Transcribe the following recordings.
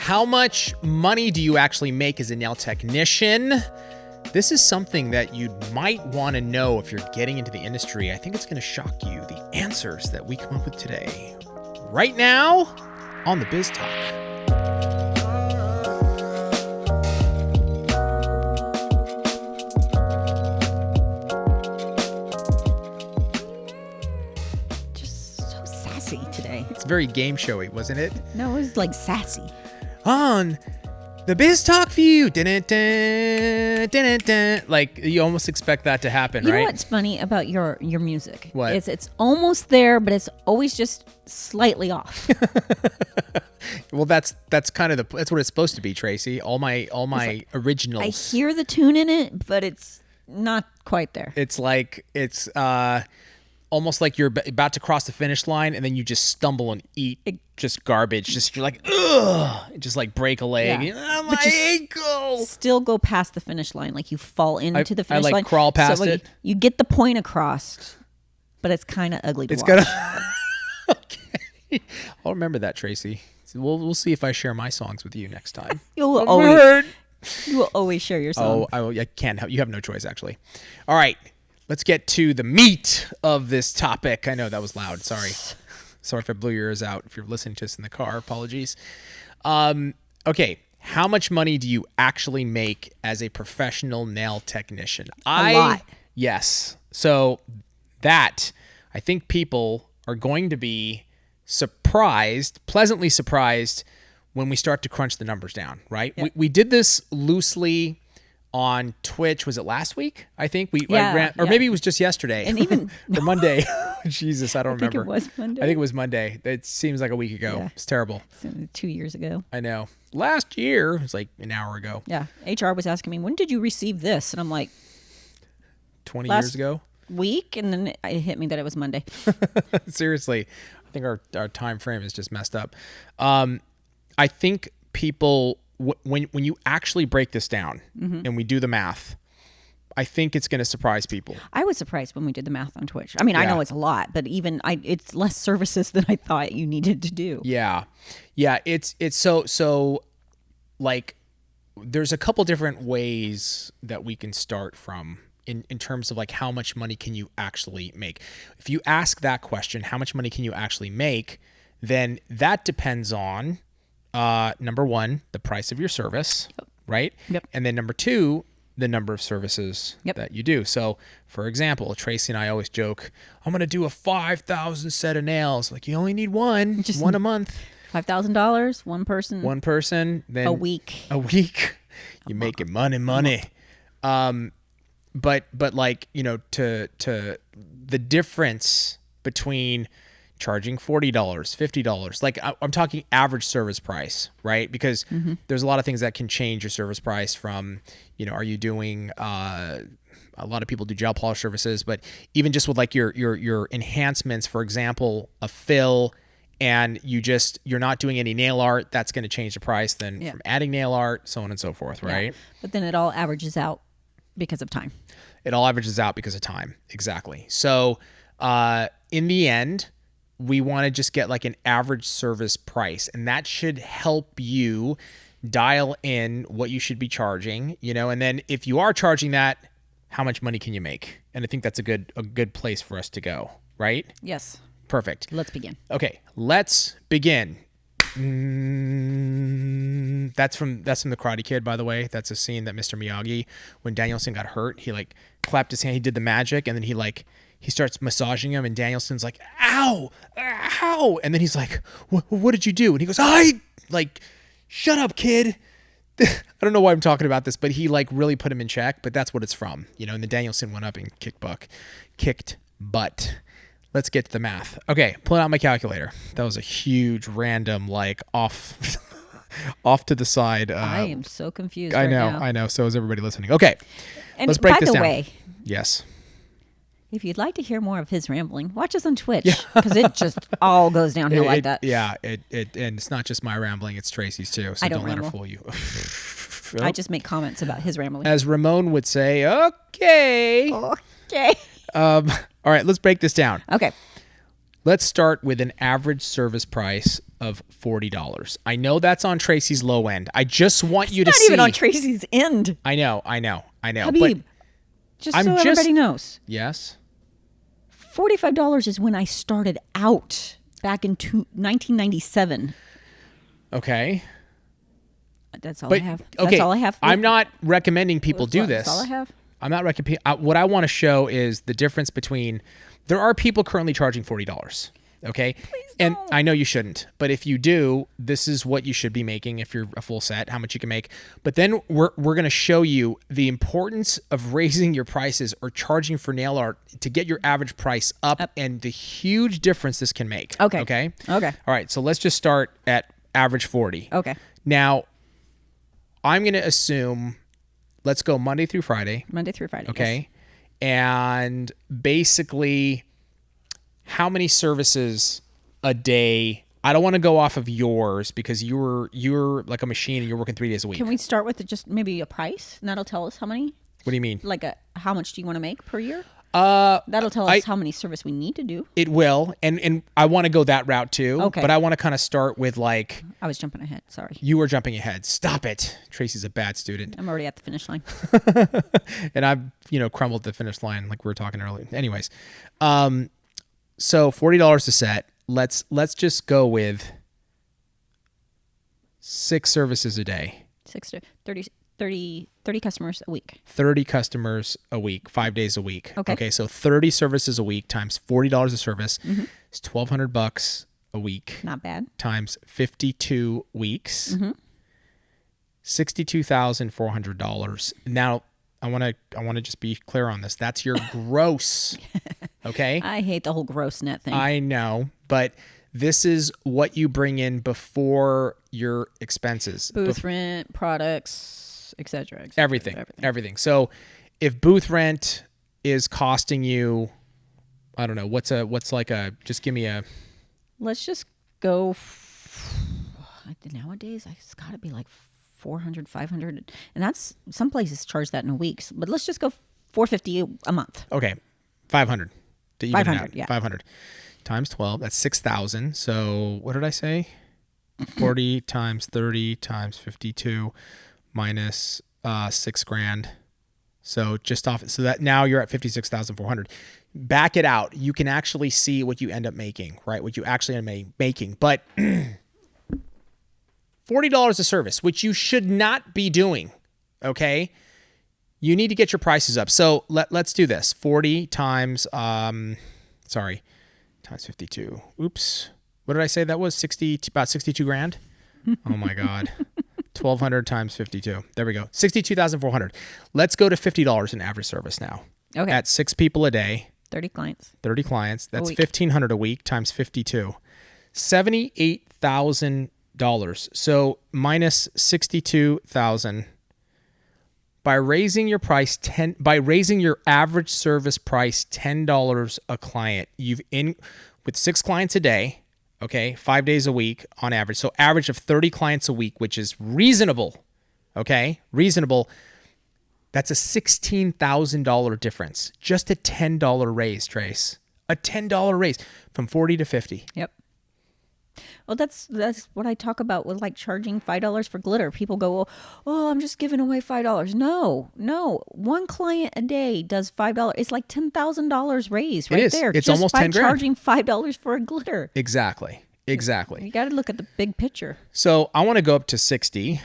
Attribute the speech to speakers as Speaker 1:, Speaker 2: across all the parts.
Speaker 1: How much money do you actually make as a nail technician? This is something that you might want to know if you're getting into the industry. I think it's going to shock you, the answers that we come up with today. Right now on the Biz Talk.
Speaker 2: Today.
Speaker 1: It's very game showy, wasn't it?
Speaker 2: No, it was like sassy.
Speaker 1: On the Biz Talk View. Dun-dun-dun, like you almost expect that to happen,
Speaker 2: You
Speaker 1: right?
Speaker 2: know what's funny about your music?
Speaker 1: What?
Speaker 2: It's almost there, but it's always just slightly off.
Speaker 1: Well, that's kind of that's what it's supposed to be, Tracy. All my originals.
Speaker 2: I hear the tune in it, but it's not quite there.
Speaker 1: It's like it's almost like you're about to cross the finish line and then you just stumble and eat just garbage. Just you're like, ugh, just like break a leg.
Speaker 2: Yeah.
Speaker 1: Oh, my ankle.
Speaker 2: Still go past the finish line, like you fall into the finish
Speaker 1: I
Speaker 2: line.
Speaker 1: crawl past
Speaker 2: so, like,
Speaker 1: it.
Speaker 2: You get the point across, but it's kind of ugly to watch.
Speaker 1: Okay. I'll remember that, Tracy. So we'll see if I share my songs with you next time.
Speaker 2: You will always share your song.
Speaker 1: I can't help. You have no choice, actually. All right. Let's get to the meat of this topic. I know that was loud. Sorry if I blew your ears out. If you're listening to us in the car, apologies. Okay. How much money do you actually make as a professional nail technician?
Speaker 2: A lot.
Speaker 1: Yes. So that, I think people are going to be pleasantly surprised when we start to crunch the numbers down, right?
Speaker 2: Yeah.
Speaker 1: We did this loosely on Twitch. Was it last week? I think maybe it was just yesterday.
Speaker 2: And even
Speaker 1: or Monday. Jesus, I don't remember.
Speaker 2: I think it was Monday.
Speaker 1: I think it was Monday. It seems like a week ago.
Speaker 2: Yeah.
Speaker 1: It's terrible.
Speaker 2: 2 years ago.
Speaker 1: I know. Last year, it was like an hour ago.
Speaker 2: Yeah. HR was asking me, when did you receive this? And I'm like,
Speaker 1: 20 years ago.
Speaker 2: Week, and then it hit me that it was Monday.
Speaker 1: Seriously. I think our time frame is just messed up. I think people, when you actually break this down and we do the math, I think it's going to surprise people.
Speaker 2: I was surprised when we did the math on Twitch. I mean, I know it's a lot, but it's less services than I thought you needed to do.
Speaker 1: Yeah. It's so like there's a couple different ways that we can start from in terms of like how much money can you actually make. If you ask that question, how much money can you actually make, then that depends on number one, the price of your service, right?
Speaker 2: Yep.
Speaker 1: And then number two, the number of services that you do. So, for example, Tracy and I always joke, I'm going to do a 5,000 set of nails. Like, you only need one a month.
Speaker 2: $5,000, one person.
Speaker 1: One person. Then
Speaker 2: a week.
Speaker 1: You make it money. But like, to the difference between charging $40, $50. Like I'm talking average service price, right? Because there's a lot of things that can change your service price from, are you doing, a lot of people do gel polish services, but even just with like your enhancements, for example, a fill, and you're not doing any nail art, that's going to change the price then from adding nail art, so on and so forth, right?
Speaker 2: But then it all averages out because of time.
Speaker 1: It all averages out because of time. Exactly. So, in the end, we want to just get like an average service price, and that should help you dial in what you should be charging, and then if you are charging that, how much money can you make? And I think that's a good place for us to go, right?
Speaker 2: Yes.
Speaker 1: Perfect.
Speaker 2: Let's begin.
Speaker 1: Okay, let's begin. That's from the Karate Kid, by the way. That's a scene that Mr. Miyagi, when Danielson got hurt, he like clapped his hand, he did the magic, and then he starts massaging him, and Danielson's like, ow, and then he's like, what did you do? And he goes, shut up, kid. I don't know why I'm talking about this, but he like really put him in check, but that's what it's from, and the Danielson went up and kicked butt. Let's get to the math. Okay, pulling out my calculator. That was a huge random, like off to the side.
Speaker 2: I am so confused.
Speaker 1: I know. So is everybody listening? Okay,
Speaker 2: and
Speaker 1: let's break this down.
Speaker 2: By the way,
Speaker 1: yes.
Speaker 2: If you'd like to hear more of his rambling, watch us on Twitch, because it just all goes downhill like that.
Speaker 1: Yeah, and it's not just my rambling; it's Tracy's too. So don't let her fool you.
Speaker 2: I just make comments about his rambling.
Speaker 1: As Ramon would say, okay. All right, let's break this down.
Speaker 2: Okay.
Speaker 1: Let's start with an average service price of $40. I know that's on Tracey's low end. I just want you to
Speaker 2: Not
Speaker 1: see.
Speaker 2: even on Tracey's end.
Speaker 1: I know.
Speaker 2: Habib,
Speaker 1: But
Speaker 2: just
Speaker 1: I'm
Speaker 2: so
Speaker 1: just-
Speaker 2: everybody knows,
Speaker 1: yes.
Speaker 2: $45 is when I started out back in 1997.
Speaker 1: Okay.
Speaker 2: That's all
Speaker 1: But
Speaker 2: I have.
Speaker 1: okay,
Speaker 2: That's all I have.
Speaker 1: I'm not recommending people do this.
Speaker 2: That's all I have.
Speaker 1: I'm not recommending. What I want to show is the difference between. There are people currently charging $40. Okay, and
Speaker 2: don't.
Speaker 1: I know you shouldn't, but if you do, this is what you should be making if you're a full set. How much you can make, but then we're going to show you the importance of raising your prices or charging for nail art to get your average price up. And the huge difference this can make. Okay. All right. So let's just start at average 40.
Speaker 2: Okay.
Speaker 1: Now, I'm going to assume, let's go Monday through Friday.
Speaker 2: Monday through Friday.
Speaker 1: Okay. And basically, how many services a day? I don't want to go off of yours because you're like a machine and you're working 3 days a week.
Speaker 2: Can we start with just maybe a price? And that'll tell us how many.
Speaker 1: What do you mean?
Speaker 2: Like how much do you want to make per year? That'll tell us how many service we need to do.
Speaker 1: It will, and I want to go that route too.
Speaker 2: Okay.
Speaker 1: But I want to kind of start with like.
Speaker 2: I was jumping ahead. Sorry.
Speaker 1: You were jumping ahead. Stop it. Tracey's a bad student.
Speaker 2: I'm already at the finish line.
Speaker 1: And I've crumbled the finish line like we were talking earlier. Anyways, so $40 a set. Let's just go with 6 services a day.
Speaker 2: 6 to 30 customers a week.
Speaker 1: 30 customers a week, 5 days a week.
Speaker 2: Okay.
Speaker 1: So 30 services a week times $40 a service is $1,200 a week.
Speaker 2: Not bad.
Speaker 1: Times 52 weeks. $62,400. Now, I want to just be clear on this. That's your gross. Okay?
Speaker 2: I hate the whole gross net thing.
Speaker 1: I know, but this is what you bring in before your expenses.
Speaker 2: Booth rent, products, etc.
Speaker 1: Everything. So if booth rent is costing you, I don't know, just give me a.
Speaker 2: Let's just go. Nowadays, it's got to be like 400, 500. And that's, some places charge that in a week. But let's just go $450 a month.
Speaker 1: Okay. 500 to even
Speaker 2: 500,
Speaker 1: it out.
Speaker 2: yeah.
Speaker 1: 500 times 12. That's 6,000. So what did I say? 40 times 30 times 52 minus $6,000. So just off. So that now you're at 56,400. Back it out. You can actually see what you end up making, right? What you actually end up making. But $40 a service, which you should not be doing. Okay. You need to get your prices up. So let's do this. 40 times, times 52. Oops. What did I say that was? About 62 grand? Oh my God. 1,200 times 52. There we go. 62,400. Let's go to $50 in average service now.
Speaker 2: Okay.
Speaker 1: At 6 people a day.
Speaker 2: 30 clients.
Speaker 1: 30 clients. That's
Speaker 2: week.
Speaker 1: $1,500 a week times 52. $78,000. So minus 62,000. By raising your average service price $10 a client, with 6 clients a day, okay, 5 days a week on average. So average of 30 clients a week, which is reasonable. Okay, reasonable. That's a $16,000 difference. Just a $10 raise, Trace. A $10 raise from 40 to 50.
Speaker 2: Yep. Well, that's what I talk about with like charging $5 for glitter. People go, "Oh, I'm just giving away $5." No. One client a day does $5. It's like $10,000 raise right there.
Speaker 1: It's
Speaker 2: just
Speaker 1: almost
Speaker 2: by
Speaker 1: 10 grand.
Speaker 2: Charging $5 for a glitter.
Speaker 1: Exactly.
Speaker 2: You got to look at the big picture.
Speaker 1: So I want to go up to $60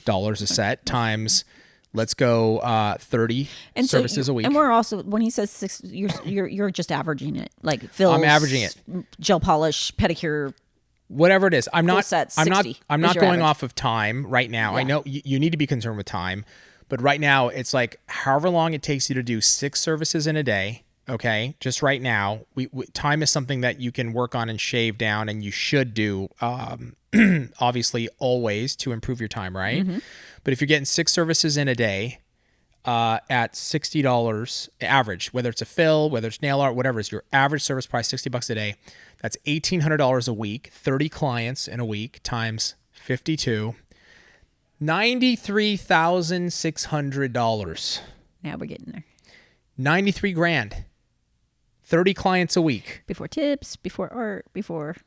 Speaker 1: a set times. Let's go 30 services a week.
Speaker 2: And we're also, when he says 6, you're just averaging it. Like fills,
Speaker 1: I'm averaging it.
Speaker 2: Gel polish, pedicure.
Speaker 1: Whatever it is, I'm not
Speaker 2: set,
Speaker 1: going
Speaker 2: average.
Speaker 1: off of time right now.
Speaker 2: Yeah.
Speaker 1: I know you need to be concerned with time, but right now it's like however long it takes you to do 6 services in a day. Okay, just right now, time is something that you can work on and shave down, and you should do obviously always to improve your time, right? Mm-hmm. But if you're getting 6 services in a day at $60 average, whether it's a fill, whether it's nail art, whatever, is your average service price $60 a day. That's $1,800 a week, 30 clients in a week times 52, $93,600.
Speaker 2: Now we're getting there.
Speaker 1: 93 grand, 30 clients a week.
Speaker 2: Before tips, before art, before.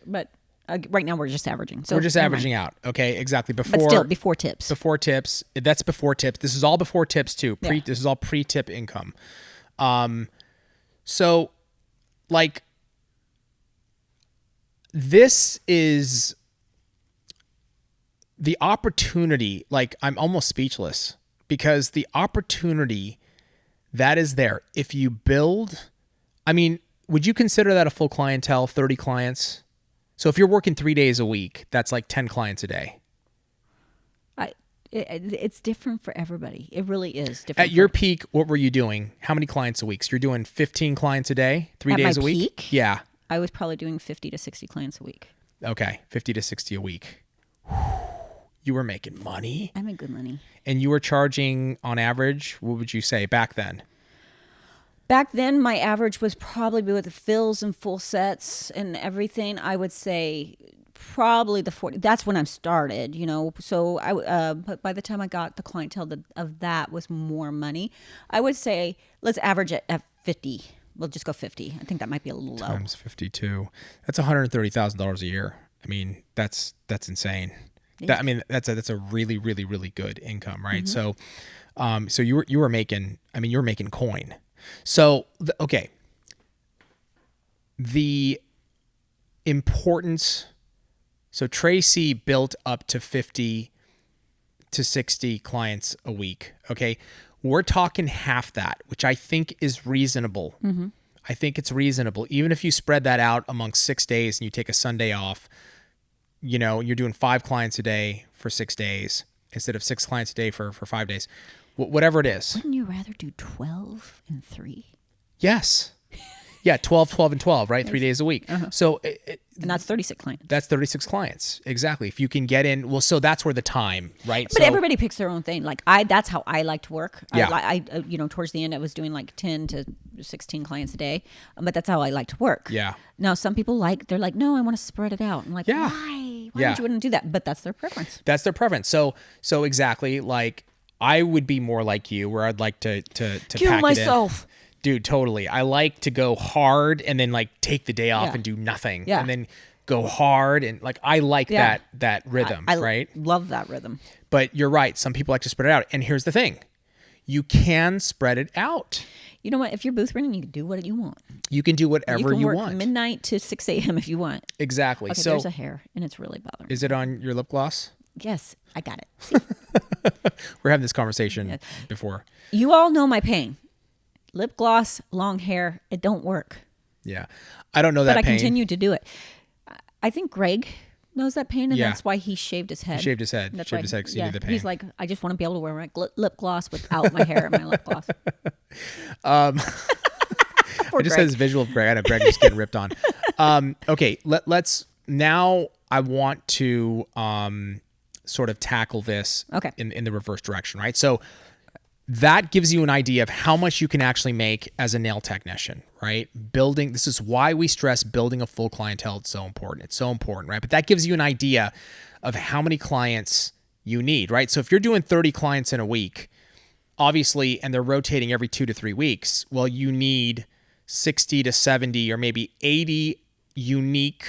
Speaker 2: But Right now we're just averaging. So
Speaker 1: We're just
Speaker 2: never
Speaker 1: averaging
Speaker 2: mind.
Speaker 1: out. Okay, exactly.
Speaker 2: But still before tips.
Speaker 1: Before tips. That's before tips. This is all before tips too.
Speaker 2: Yeah.
Speaker 1: This is all pre-tip income. So like this is the opportunity. Like I'm almost speechless because the opportunity that is there. If you build, I mean, would you consider that a full clientele, 30 clients? So if you're working 3 days a week, that's like 10 clients a day.
Speaker 2: It's different for everybody. It really is different.
Speaker 1: At your peak, what were you doing? How many clients a week? So you're doing 15 clients a day, 3 days a week?
Speaker 2: Peak,
Speaker 1: Yeah.
Speaker 2: I was probably doing 50 to 60 clients a week.
Speaker 1: Okay, 50 to 60 a week. You were making money.
Speaker 2: I make good money.
Speaker 1: And you were charging on average, what would you say back then?
Speaker 2: Back then, my average was probably with the fills and full sets and everything. I would say probably the 40. That's when I started, you know. So but by the time I got the clientele of that was more money. I would say let's average it at 50. We'll just go 50. I think that might be a little low.
Speaker 1: Times 52. That's $130,000 a year. I mean, that's insane.
Speaker 2: Yeah.
Speaker 1: That's a really, really, really good income, right? Mm-hmm. So you were making. I mean, you were making coin. So, okay. The importance. So Tracey built up to 50 to 60 clients a week. Okay. We're talking half that, which I think is reasonable. Mm-hmm. I think it's reasonable. Even if you spread that out among 6 days and you take a Sunday off, you know, you're doing 5 clients a day for 6 days instead of 6 clients a day for 5 days. Whatever it is.
Speaker 2: Wouldn't you rather do 12 and 3?
Speaker 1: Yes. Yeah, 12, and 12, right? 3 days a week. Uh-huh. So
Speaker 2: and that's 36 clients.
Speaker 1: That's 36 clients. Exactly. If you can get in, well, so that's where the time, right?
Speaker 2: But everybody picks their own thing. Like that's how I like to work.
Speaker 1: Yeah.
Speaker 2: I you know, towards the end I was doing like 10 to 16 clients a day, but that's how I like to work.
Speaker 1: Yeah.
Speaker 2: Now some people they're like, no, I want to spread it out. I'm like,
Speaker 1: yeah.
Speaker 2: Why would you wouldn't do that? But that's their preference.
Speaker 1: That's their preference. So exactly, like I would be more like you, where I'd like to
Speaker 2: kill
Speaker 1: pack
Speaker 2: myself.
Speaker 1: It in. Dude, totally. I like to go hard and then like take the day off
Speaker 2: Yeah.
Speaker 1: and do nothing.
Speaker 2: Yeah.
Speaker 1: And then go hard and like I like
Speaker 2: Yeah.
Speaker 1: that rhythm,
Speaker 2: I
Speaker 1: right?
Speaker 2: love that rhythm.
Speaker 1: But you're right. Some people like to spread it out. And here's the thing. You can spread it out.
Speaker 2: You know what? If you're booth renting, you can do what you want.
Speaker 1: You can do whatever
Speaker 2: you
Speaker 1: want.
Speaker 2: Work midnight to 6 a.m. if you want.
Speaker 1: Exactly.
Speaker 2: Okay,
Speaker 1: so
Speaker 2: there's a hair and it's really bothering me.
Speaker 1: Is it on your lip gloss?
Speaker 2: Yes, I got it. See?
Speaker 1: We're having this conversation before.
Speaker 2: You all know my pain. Lip gloss, long hair, it don't work.
Speaker 1: Yeah. I don't know that
Speaker 2: pain. But I
Speaker 1: pain.
Speaker 2: continue to do it. I think Greg knows that pain, and
Speaker 1: Yeah.
Speaker 2: that's why he shaved his head.
Speaker 1: He shaved his head.
Speaker 2: That's
Speaker 1: shaved his head because he needed the pain.
Speaker 2: He's like, I just want to be able to wear my lip gloss without my hair and my lip gloss.
Speaker 1: I just had this visual of Greg. I know Greg is getting ripped on. Okay, let's now. I want to sort of tackle this in the reverse direction, right? So that gives you an idea of how much you can actually make as a nail technician, right? This is why we stress building a full clientele. It's so important. It's so important, right? But that gives you an idea of how many clients you need, right? So if you're doing 30 clients in a week, obviously, and they're rotating every 2 to 3 weeks, well, you need 60 to 70 or maybe 80 unique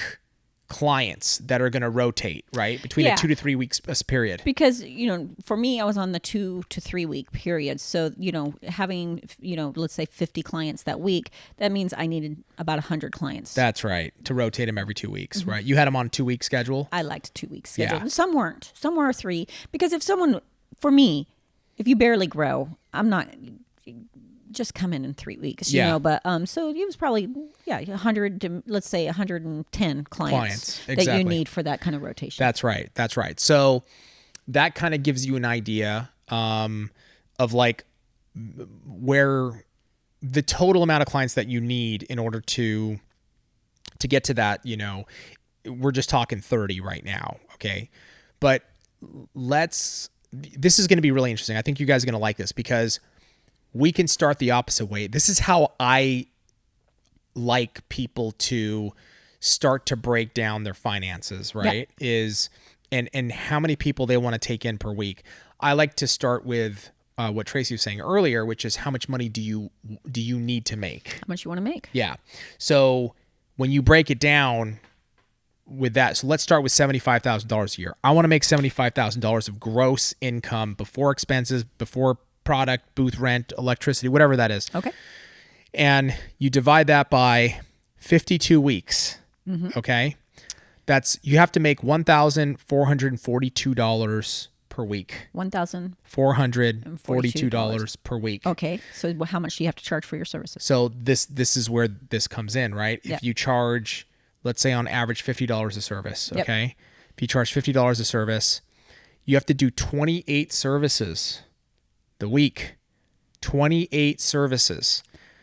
Speaker 1: clients that are going to rotate, right? Between a 2 to 3 weeks period.
Speaker 2: Because, you know, for me, I was on the 2 to 3 week period. So, you know, having, you know, let's say 50 clients that week, that means I needed about 100 clients.
Speaker 1: That's right. To rotate them every 2 weeks, right? You had them on a 2-week schedule?
Speaker 2: I liked 2 week schedule.
Speaker 1: Yeah.
Speaker 2: Some weren't. Some were 3. Because for me, if you barely grow, I'm not just come in 3 weeks, you know, but so it was probably 100 to, let's say 110 clients
Speaker 1: exactly.
Speaker 2: that you need for that kind of rotation.
Speaker 1: That's right. So that kind of gives you an idea of like where the total amount of clients that you need in order to get to that, you know. We're just talking 30 right now, okay? But this is going to be really interesting. I think you guys are going to like this because we can start the opposite way. This is how I like people to start to break down their finances, right? And how many people they want to take in per week. I like to start with what Tracey was saying earlier, which is how much money do you need to make?
Speaker 2: How much you want to make?
Speaker 1: Yeah. So when you break it down, with that. So let's start with $75,000 a year. I want to make $75,000 of gross income before expenses, before product, booth rent, electricity, whatever that is.
Speaker 2: Okay.
Speaker 1: And you divide that by 52 weeks. Okay. You have to make $1,442 per week. $442 per week.
Speaker 2: Okay. So how much do you have to charge for your services?
Speaker 1: So this is where this comes in, right?
Speaker 2: Yep.
Speaker 1: If you charge, let's say on average $50 a service,
Speaker 2: Yep.
Speaker 1: okay? If you charge $50 a service, you have to do 28 services the week. 28 services.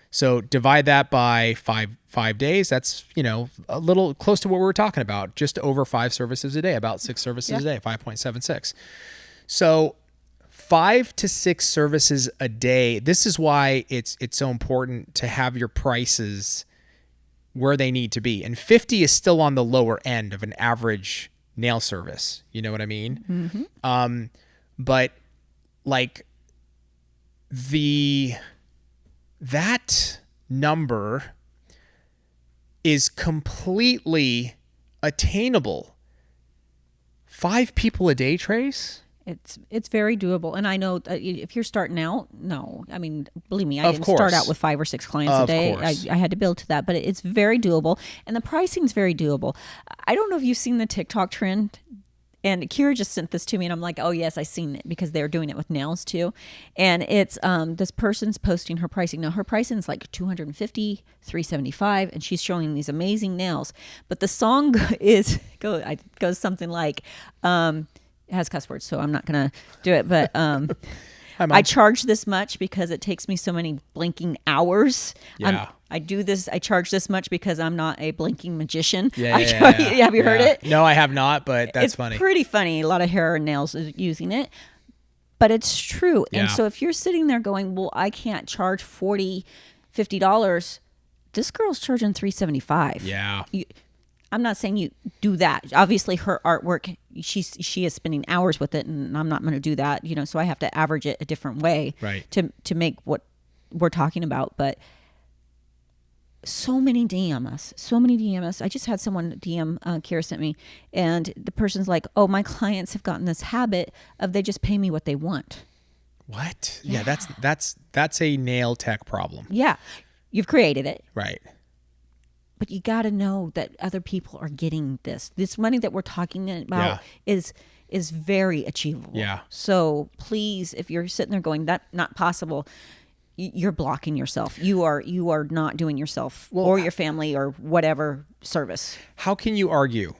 Speaker 1: So divide that by five days. That's, a little close to what we were talking about. Just over 5 services a day, about 6 services a day, 5.76. So 5 to 6 services a day. This is why it's so important to have your prices where they need to be. And 50 is still on the lower end of an average nail service. You know what I mean? But like that number is completely attainable. 5 people a day, Trace?
Speaker 2: It's very doable. And I know if you're starting out, no. I mean, believe me, I
Speaker 1: Of
Speaker 2: didn't
Speaker 1: course.
Speaker 2: start out with 5 or 6 clients a
Speaker 1: Of
Speaker 2: day.
Speaker 1: course.
Speaker 2: I had to build to that, but it's very doable. And the pricing's very doable. I don't know if you've seen the TikTok trend. And Kira just sent this to me, and I'm like, oh, yes, I've seen it, because they're doing it with nails, too. And it's this person's posting her pricing. Now, her pricing is like $250, $375, and she's showing these amazing nails. But the song goes something like, it has cuss words, so I'm not going to do it. But I charge this much because it takes me so many blinking hours.
Speaker 1: Yeah.
Speaker 2: I do this. I charge this much because I'm not a blinking magician.
Speaker 1: Yeah.
Speaker 2: Have you heard it?
Speaker 1: No, I have not, but that's funny.
Speaker 2: It's pretty funny. A lot of hair and nails is using it, but it's true.
Speaker 1: Yeah.
Speaker 2: And so if you're sitting there going, well, I can't charge $40, $50, this girl's charging $375.
Speaker 1: Yeah.
Speaker 2: I'm not saying you do that. Obviously, her artwork, she is spending hours with it, and I'm not going to do that. So I have to average it a different way,
Speaker 1: Right,
Speaker 2: to make what we're talking about. But so many DM us. I just had someone DM, Kira sent me, and the person's like, "Oh, my clients have gotten this habit of they just pay me what they want."
Speaker 1: What? Yeah, that's a nail tech problem.
Speaker 2: Yeah, you've created it.
Speaker 1: Right.
Speaker 2: But you got to know that other people are getting this. This money that we're talking about is very achievable.
Speaker 1: Yeah.
Speaker 2: So please, if you're sitting there going, "That not possible," you're blocking yourself. You are not doing yourself or your family or whatever service.
Speaker 1: How can you argue?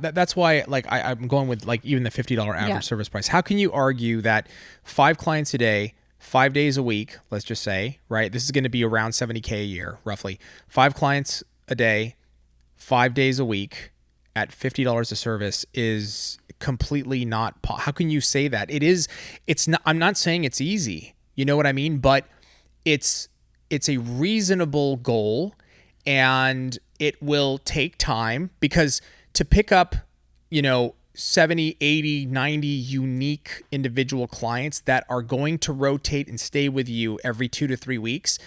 Speaker 1: That's why, like, I'm going with like even the $50 average service price. How can you argue that 5 clients a day, 5 days a week, let's just say, right? This is going to be around $70K a year, roughly. 5 clients a day, 5 days a week at $50 a service is completely not. How can you say that? It's not. I'm not saying it's easy. You know what I mean? But it's a reasonable goal, and it will take time, because to pick up, 70, 80, 90 unique individual clients that are going to rotate and stay with you every 2 to 3 weeks,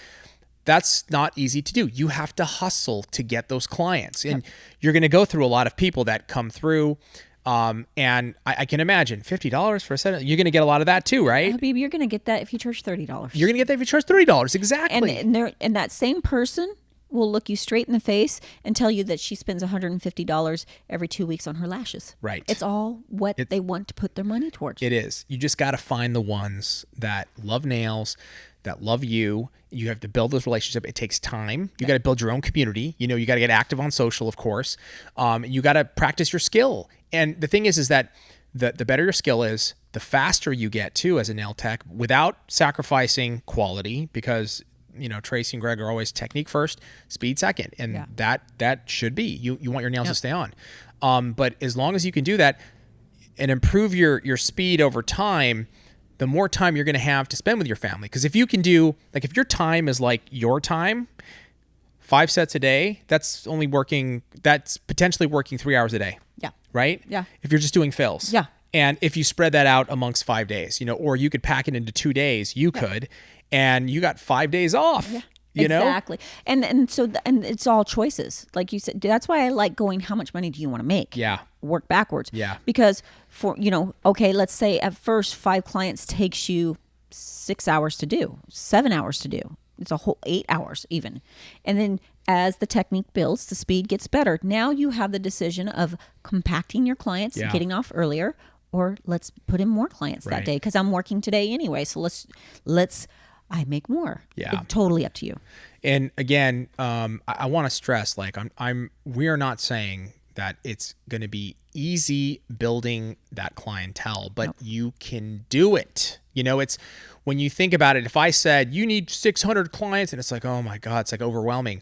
Speaker 1: that's not easy to do. You have to hustle to get those clients, and you're going to go through a lot of people that come through. And I can imagine $50 for a set. You're going to get a lot of that too, right?
Speaker 2: Habib, you're going to get that if you charge $30.
Speaker 1: You're going to get that if you charge $30. Exactly.
Speaker 2: And that same person will look you straight in the face and tell you that she spends $150 every 2 weeks on her lashes.
Speaker 1: Right.
Speaker 2: It's all what they want to put their money towards.
Speaker 1: It is. You just got to find the ones that love nails, that love you. You have to build those relationships. It takes time. You got to build your own community. You got to get active on social, of course. You got to practice your skill. And the thing is that the better your skill is, the faster you get too as a nail tech, without sacrificing quality, because Tracy and Greg are always technique first, speed second, and that should be. You want your nails to stay on. But as long as you can do that and improve your speed over time, the more time you're going to have to spend with your family. Because if you can do, like, if your time is like your time, 5 sets a day, that's potentially working 3 hours a day.
Speaker 2: Yeah.
Speaker 1: Right?
Speaker 2: Yeah.
Speaker 1: If you're just doing fills.
Speaker 2: Yeah.
Speaker 1: And if you spread that out amongst 5 days, or you could pack it into 2 days, you could, and you got 5 days off. you know?
Speaker 2: Exactly. And so and it's all choices. Like you said, that's why I like going, how much money do you want to make?
Speaker 1: Yeah.
Speaker 2: Work backwards.
Speaker 1: Yeah.
Speaker 2: Because for, okay, let's say at first 5 clients takes you 6 hours to do, 7 hours to do. It's a whole 8 hours even. And then as the technique builds, the speed gets better. Now you have the decision of compacting your clients, getting off earlier, or let's put in more clients that day because I'm working today anyway. So let's I make more.
Speaker 1: Yeah.
Speaker 2: It's totally up to you.
Speaker 1: And again, I want to stress, like we are not saying that it's going to be easy building that clientele, but you can do it. It's when you think about it, if I said you need 600 clients and it's like, oh my God, it's like overwhelming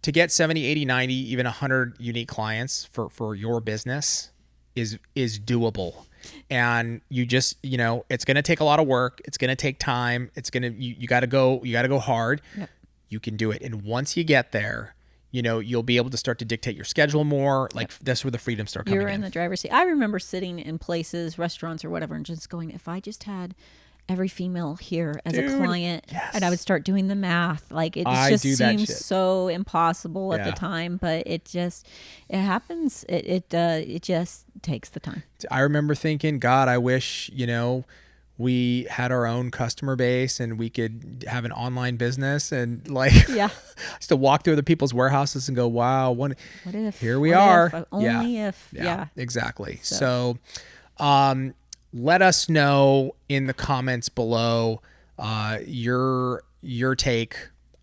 Speaker 1: to get 70, 80, 90, even 100 unique clients for your business is doable. And you just, it's going to take a lot of work. It's going to take time. It's going to, you got to go hard.
Speaker 2: Yep.
Speaker 1: You can do it. And once you get there, you'll be able to start to dictate your schedule more. Like that's where the freedom start coming in.
Speaker 2: You're in the driver's seat. I remember sitting in places, restaurants or whatever, and just going, if I just had every female here as a client, and I would start doing the math. Like it just seems so impossible at the time, but it happens. It just takes the time.
Speaker 1: I remember thinking, God, I wish, we had our own customer base and we could have an online business and like, just to walk through other people's warehouses and go, wow, what if here we are.
Speaker 2: Only if.
Speaker 1: Exactly. So, let us know in the comments below your take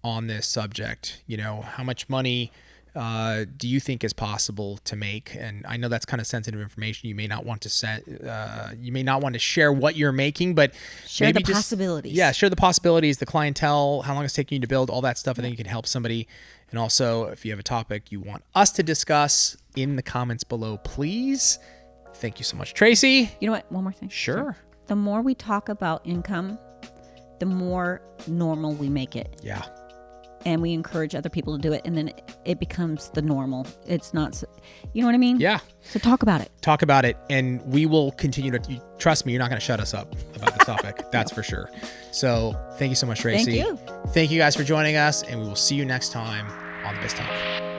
Speaker 1: on this subject. How much money do you think is possible to make? And I know that's kind of sensitive information. You may not want to you may not want to share what you're making, but
Speaker 2: share
Speaker 1: maybe
Speaker 2: the possibilities.
Speaker 1: Yeah, share the possibilities, the clientele, how long it's taking you to build, all that stuff. I think you can help somebody. And also, if you have a topic you want us to discuss in the comments below, please. Thank you so much, Tracey.
Speaker 2: You know what? One more thing.
Speaker 1: Sure.
Speaker 2: The more we talk about income, the more normal we make it.
Speaker 1: Yeah.
Speaker 2: And we encourage other people to do it. And then it becomes the normal. It's not, you know what I mean?
Speaker 1: Yeah.
Speaker 2: So talk about it.
Speaker 1: Talk about it. And we will continue to, trust me, you're not going to shut us up about this topic. That's for sure. So thank you so much, Tracey.
Speaker 2: Thank you.
Speaker 1: Thank you guys for joining us. And we will see you next time on the Biz Talk.